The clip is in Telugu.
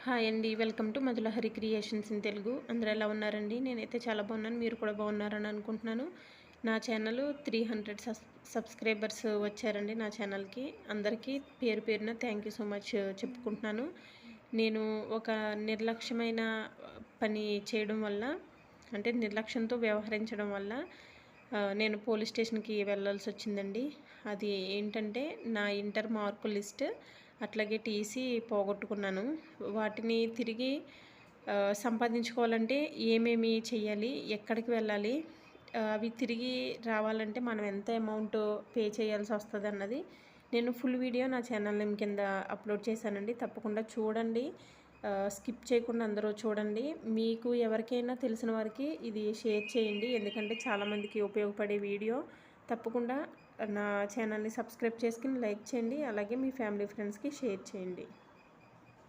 హాయ్ అండి. Welcome to Madhulahari creations in Telugu. అందరూ ఎలా ఉన్నారండి? నేనైతే చాలా బాగున్నాను. మీరు కూడా బాగున్నారని అనుకుంటున్నాను. నా ఛానల్ 300 సబ్స్క్రైబర్స్ వచ్చారండి నా ఛానల్కి. అందరికీ పేరు పేరున థ్యాంక్ యూ సో మచ్ చెప్పుకుంటున్నాను. నేను ఒక నిర్లక్ష్యమైన పని చేయడం వల్ల, అంటే నిర్లక్ష్యంతో వ్యవహరించడం వల్ల నేను పోలీస్ స్టేషన్కి వెళ్ళాల్సి వచ్చిందండి. అది ఏంటంటే నా ఇంటర్ మార్కు లిస్ట్ అట్లాగే టీసీ పోగొట్టుకున్నాను. వాటిని తిరిగి సంపాదించుకోవాలంటే ఏమేమి చెయ్యాలి, ఎక్కడికి వెళ్ళాలి, అవి తిరిగి రావాలంటే మనం ఎంత అమౌంట్ పే చేయాల్సి వస్తుంది అన్నది నేను ఫుల్ వీడియో నా ఛానల్ నేమ్ కింద అప్లోడ్ చేశానండి. తప్పకుండా చూడండి, స్కిప్ చేయకుండా అందరూ చూడండి. మీకు ఎవరికైనా తెలిసిన వారికి ఇది షేర్ చేయండి, ఎందుకంటే చాలామందికి ఉపయోగపడే వీడియో. తప్పకుండా నా ఛానల్ని సబ్స్క్రైబ్ చేసుకుని లైక్ చేయండి, అలాగే మీ ఫ్యామిలీ ఫ్రెండ్స్కి షేర్ చేయండి.